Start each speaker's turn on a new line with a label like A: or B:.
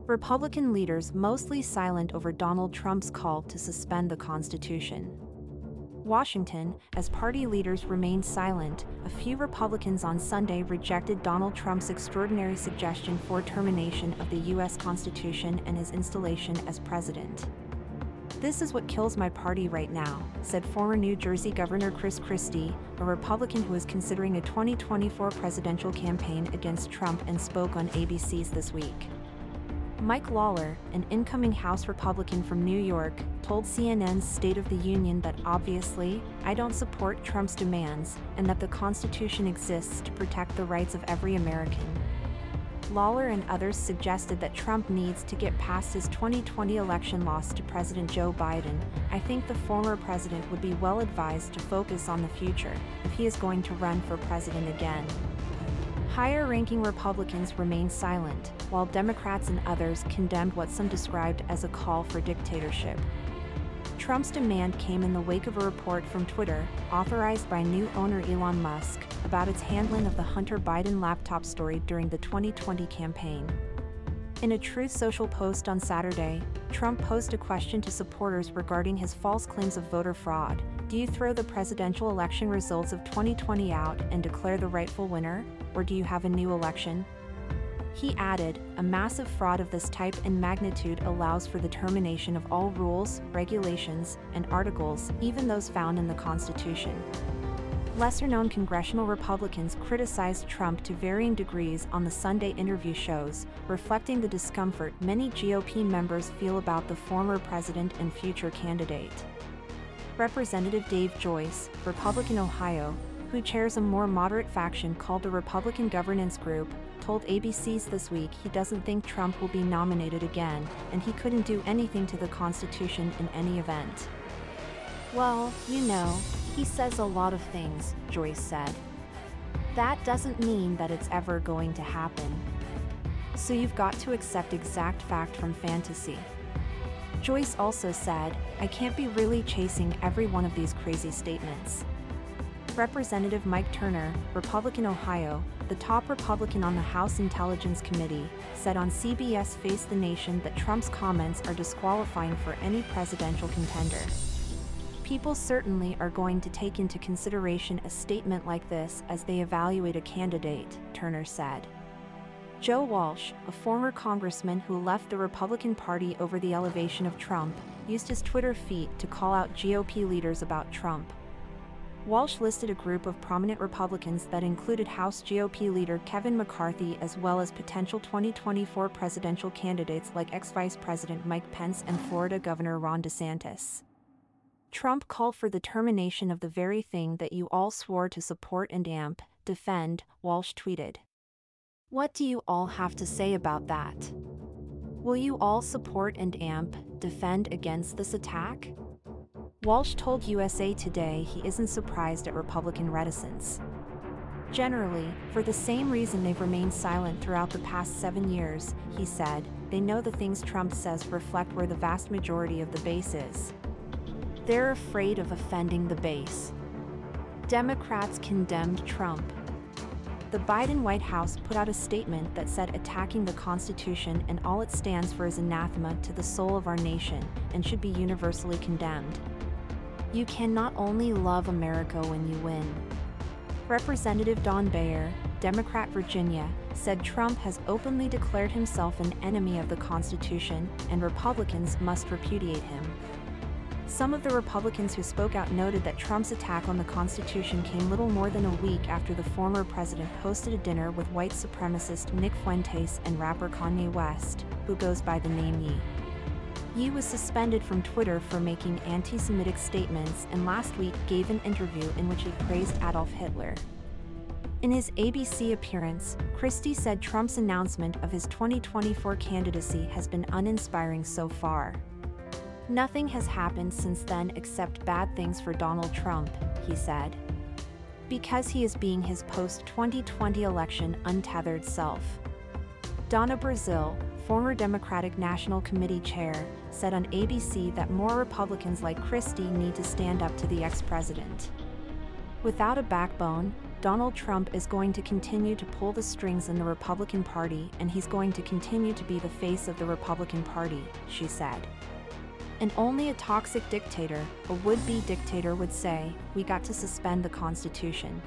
A: Republican leaders mostly silent over Donald Trump's call to suspend the Constitution. Washington, as party leaders remained silent, a few Republicans on Sunday rejected Donald Trump's extraordinary suggestion for termination of the U.S. Constitution and his installation as president. "This is what kills my party right now," said former New Jersey Governor Chris Christie, a Republican who is considering a 2024 presidential campaign against Trump and spoke on ABC's This Week. Mike Lawler, an incoming House Republican from New York, told CNN's State of the Union that obviously, "I don't support Trump's demands, and that the Constitution exists to protect the rights of every American." Lawler and others suggested that Trump needs to get past his 2020 election loss to President Joe Biden. "I think the former president would be well advised to focus on the future, if he is going to run for president again." Higher-ranking Republicans remained silent, while Democrats and others condemned what some described as a call for dictatorship. Trump's demand came in the wake of a report from Twitter, authorized by new owner Elon Musk, about its handling of the Hunter Biden laptop story during the 2020 campaign. In a Truth Social post on Saturday, Trump posed a question to supporters regarding his false claims of voter fraud. "Do you throw the presidential election results of 2020 out and declare the rightful winner, or do you have a new election?" He added, "A massive fraud of this type and magnitude allows for the termination of all rules, regulations, and articles, even those found in the Constitution." Lesser-known congressional Republicans criticized Trump to varying degrees on the Sunday interview shows, reflecting the discomfort many GOP members feel about the former president and future candidate. Representative Dave Joyce, Republican Ohio, who chairs a more moderate faction called the Republican Governance Group, told ABC's This Week he doesn't think Trump will be nominated again, and he couldn't do anything to the Constitution in any event. "Well, you know, he says a lot of things," Joyce said. "That doesn't mean that it's ever going to happen. So you've got to accept exact fact from fantasy." Joyce also said, "I can't be really chasing every one of these crazy statements." Representative Mike Turner, Republican Ohio, the top Republican on the House Intelligence Committee, said on CBS Face the Nation that Trump's comments are disqualifying for any presidential contender. "People certainly are going to take into consideration a statement like this as they evaluate a candidate," Turner said. Joe Walsh, a former congressman who left the Republican Party over the elevation of Trump, used his Twitter feed to call out GOP leaders about Trump. Walsh listed a group of prominent Republicans that included House GOP leader Kevin McCarthy as well as potential 2024 presidential candidates like ex-Vice President Mike Pence and Florida Governor Ron DeSantis. Trump called for the termination of the very thing that you all swore to support and defend, Walsh tweeted. "What do you all have to say about that? Will you all support and defend against this attack?" Walsh told USA Today he isn't surprised at Republican reticence. "Generally, for the same reason they've remained silent throughout the past 7 years," he said, "they know the things Trump says reflect where the vast majority of the base is. They're afraid of offending the base." Democrats condemned Trump. The Biden White House put out a statement that said attacking the Constitution and all it stands for is anathema to the soul of our nation and should be universally condemned. "You can not only love America when you win." Representative Don Beyer, Democrat Virginia, said Trump has openly declared himself an enemy of the Constitution and Republicans must repudiate him. Some of the Republicans who spoke out noted that Trump's attack on the Constitution came little more than a week after the former president hosted a dinner with white supremacist Nick Fuentes and rapper Kanye West, who goes by the name Ye. Ye was suspended from Twitter for making anti-Semitic statements and last week gave an interview in which he praised Adolf Hitler. In his ABC appearance, Christie said Trump's announcement of his 2024 candidacy has been uninspiring so far. "Nothing has happened since then except bad things for Donald Trump," he said. "Because he is being his post-2020 election untethered self." Donna Brazile, former Democratic National Committee chair, said on ABC that more Republicans like Christie need to stand up to the ex-president. "Without a backbone, Donald Trump is going to continue to pull the strings in the Republican Party, and he's going to continue to be the face of the Republican Party, she said. And only a toxic dictator, a would-be dictator, would say, "We got to suspend the Constitution."